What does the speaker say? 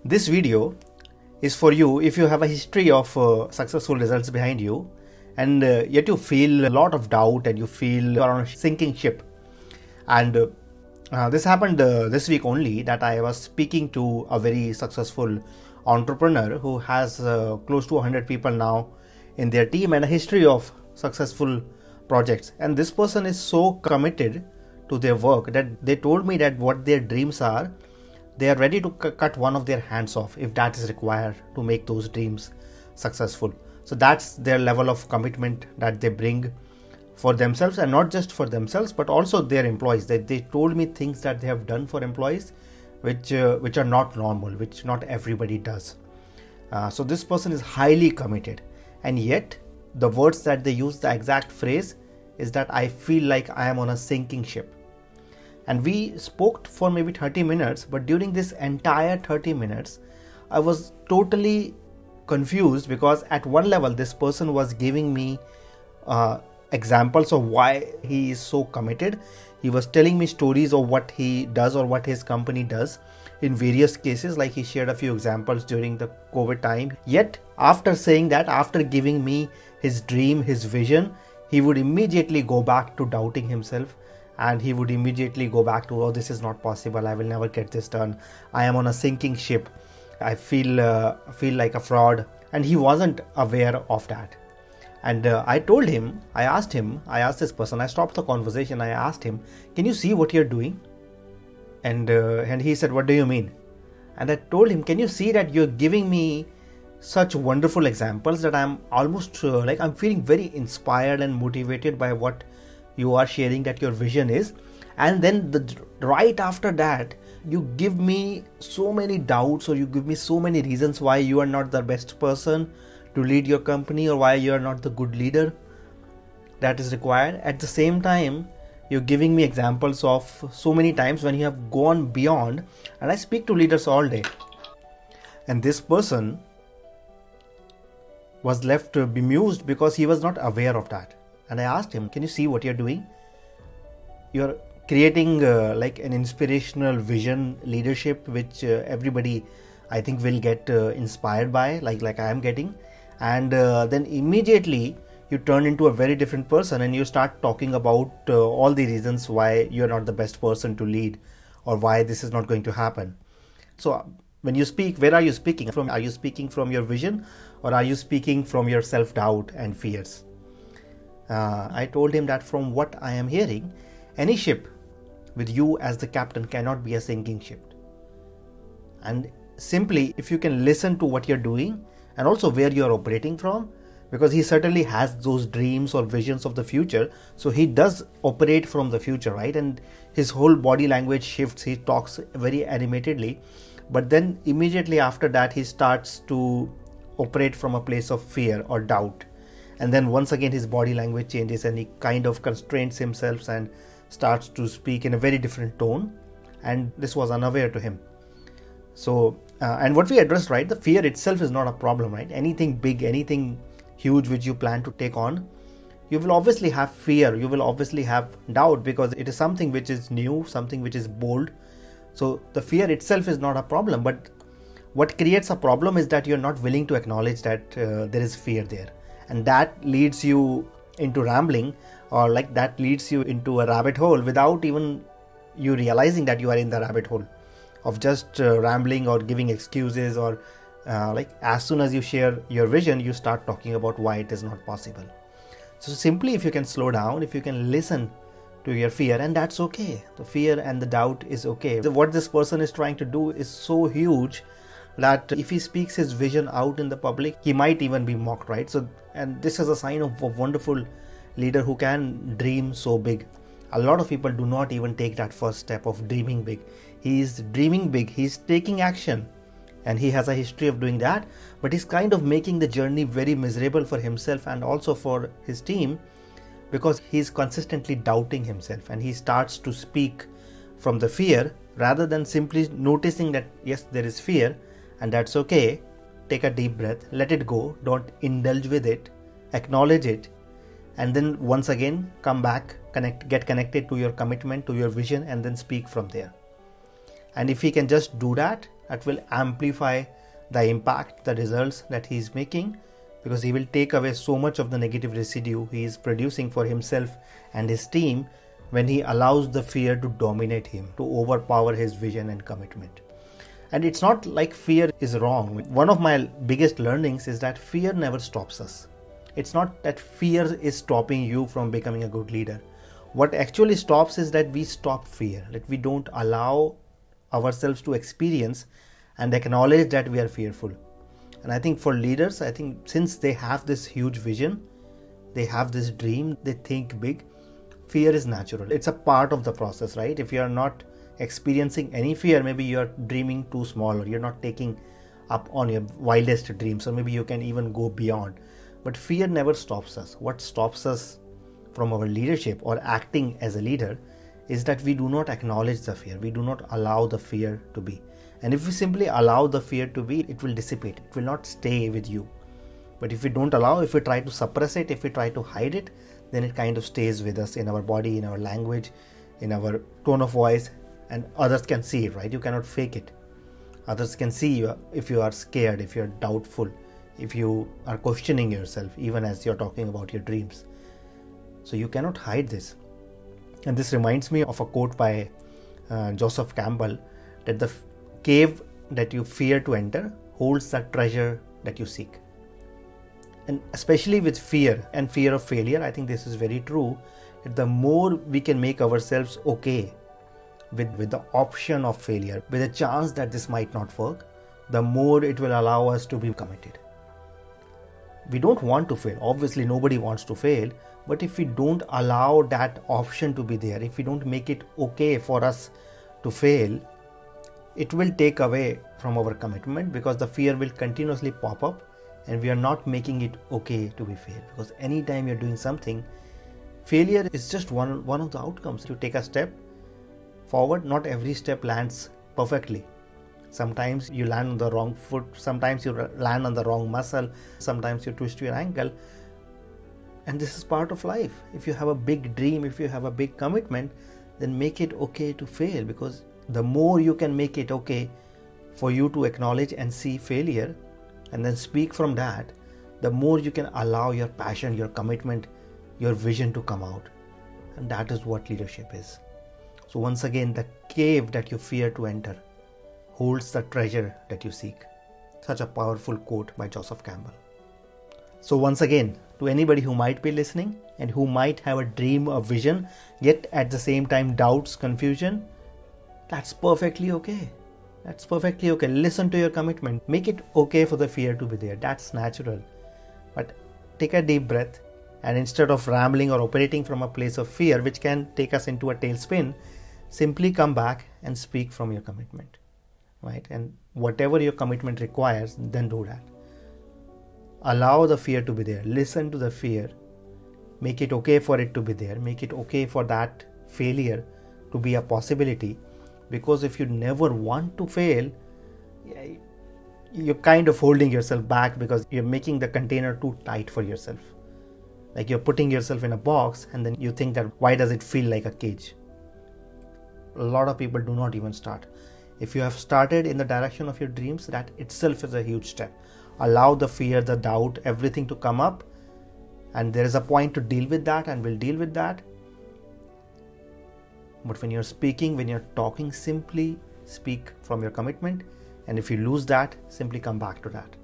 This video is for you if you have a history of successful results behind you, and yet you feel a lot of doubt and you feel you're on a sinking ship. And this happened this week only, that I was speaking to a very successful entrepreneur who has close to 100 people now in their team and a history of successful projects. And this person is so committed to their work that they told me that what their dreams are, they are ready to cut one of their hands off if that is required to make those dreams successful. So that's their level of commitment that they bring for themselves, and not just for themselves but also their employees. They told me things that they have done for employees which are not normal, which not everybody does. So this person is highly committed, and yet the words that they use, the exact phrase is that I feel like I am on a sinking ship. And we spoke for maybe 30 minutes, but during this entire 30 minutes, I was totally confused, because at one level, this person was giving me examples of why he is so committed. He was telling me stories of what he does or what his company does in various cases, like he shared a few examples during the COVID time. Yet, after saying that, after giving me his dream, his vision, he would immediately go back to doubting himself. And he would immediately go back to, oh, this is not possible. I will never get this done. I am on a sinking ship. I feel like a fraud. And he wasn't aware of that. And I asked this person, I stopped the conversation. I asked him, can you see what you're doing? And he said, what do you mean? And I told him, can you see that you're giving me such wonderful examples that I'm almost I'm feeling very inspired and motivated by what you are sharing that your vision is. And then right after that, you give me so many doubts, or you give me so many reasons why you are not the best person to lead your company, or why you are not the good leader that is required. At the same time, you're giving me examples of so many times when you have gone beyond. And I speak to leaders all day, and this person was left bemused because he was not aware of that. And I asked him, can you see what you're doing? You're creating like an inspirational vision leadership, which everybody I think will get inspired by, like I am getting. And then immediately you turn into a very different person, and you start talking about all the reasons why you're not the best person to lead, or why this is not going to happen. So when you speak, where are you speaking from? Are you speaking from your vision, or are you speaking from your self-doubt and fears? I told him that from what I am hearing, any ship with you as the captain cannot be a sinking ship. And simply, if you can listen to what you're doing and also where you're operating from, because he certainly has those dreams or visions of the future, so he does operate from the future, right? And his whole body language shifts, he talks very animatedly, but then immediately after that, he starts to operate from a place of fear or doubt. And then once again his body language changes, and he kind of constrains himself and starts to speak in a very different tone. And this was unaware to him. So, and what we addressed, right, the fear itself is not a problem, right? Anything big, anything huge which you plan to take on, you will obviously have fear, you will obviously have doubt, because it is something which is new, something which is bold. So the fear itself is not a problem, but what creates a problem is that you're not willing to acknowledge that there is fear there. And that leads you into rambling, or like that leads you into a rabbit hole without even you realizing that you are in the rabbit hole of just rambling or giving excuses, or like as soon as you share your vision, you start talking about why it is not possible. So simply, if you can slow down, if you can listen to your fear, and that's okay. The fear and the doubt is okay. What this person is trying to do is so huge that if he speaks his vision out in the public, he might even be mocked, right? So, and this is a sign of a wonderful leader who can dream so big. A lot of people do not even take that first step of dreaming big. He is dreaming big, he's taking action, and he has a history of doing that, but he's kind of making the journey very miserable for himself and also for his team, because he's consistently doubting himself, and he starts to speak from the fear rather than simply noticing that yes, there is fear. And that's okay. Take a deep breath, let it go, don't indulge with it, acknowledge it, and then once again come back, get connected to your commitment, to your vision, and then speak from there. And if he can just do that, that will amplify the impact, the results that he is making, because he will take away so much of the negative residue he is producing for himself and his team when he allows the fear to dominate him, to overpower his vision and commitment. And it's not like fear is wrong. One of my biggest learnings is that fear never stops us. It's not that fear is stopping you from becoming a good leader. What actually stops is that we stop fear, that we don't allow ourselves to experience and acknowledge that we are fearful. And I think for leaders, I think since they have this huge vision, they have this dream, they think big, fear is natural. It's a part of the process, right? If you are not experiencing any fear, maybe you are dreaming too small, or you're not taking up on your wildest dreams, or maybe you can even go beyond. But fear never stops us. What stops us from our leadership or acting as a leader is that we do not acknowledge the fear. We do not allow the fear to be. And if we simply allow the fear to be, it will dissipate. It will not stay with you. But if we don't allow, if we try to suppress it, if we try to hide it, then it kind of stays with us in our body, in our language, in our tone of voice, and others can see it, right? You cannot fake it. Others can see you if you are scared, if you're doubtful, if you are questioning yourself, even as you're talking about your dreams. So you cannot hide this. And this reminds me of a quote by Joseph Campbell, that the cave that you fear to enter holds the treasure that you seek. And especially with fear and fear of failure, I think this is very true, that the more we can make ourselves okay with the option of failure, with a chance that this might not work, the more it will allow us to be committed. We don't want to fail. Obviously, nobody wants to fail. But if we don't allow that option to be there, if we don't make it okay for us to fail, it will take away from our commitment, because the fear will continuously pop up and we are not making it okay to be failed. Because anytime you're doing something, failure is just one of the outcomes. You take a step forward, not every step lands perfectly. Sometimes you land on the wrong foot, sometimes you land on the wrong muscle, sometimes you twist your ankle. And this is part of life. If you have a big dream, if you have a big commitment, then make it okay to fail, because the more you can make it okay for you to acknowledge and see failure and then speak from that, the more you can allow your passion, your commitment, your vision to come out. And that is what leadership is. So once again, the cave that you fear to enter holds the treasure that you seek. Such a powerful quote by Joseph Campbell. So once again, to anybody who might be listening and who might have a dream, a vision, yet at the same time doubts, confusion, that's perfectly okay. That's perfectly okay. Listen to your commitment. Make it okay for the fear to be there. That's natural. But take a deep breath, and instead of rambling or operating from a place of fear, which can take us into a tailspin, simply come back and speak from your commitment, right? And whatever your commitment requires, then do that. Allow the fear to be there. Listen to the fear. Make it okay for it to be there. Make it okay for that failure to be a possibility. Because if you never want to fail, you're kind of holding yourself back, because you're making the container too tight for yourself. Like you're putting yourself in a box, and then you think that why does it feel like a cage? A lot of people do not even start. If you have started in the direction of your dreams, that itself is a huge step. Allow the fear, the doubt, everything to come up, and there is a point to deal with that, and we'll deal with that. But when you're speaking, when you're talking, simply speak from your commitment, and if you lose that, simply come back to that.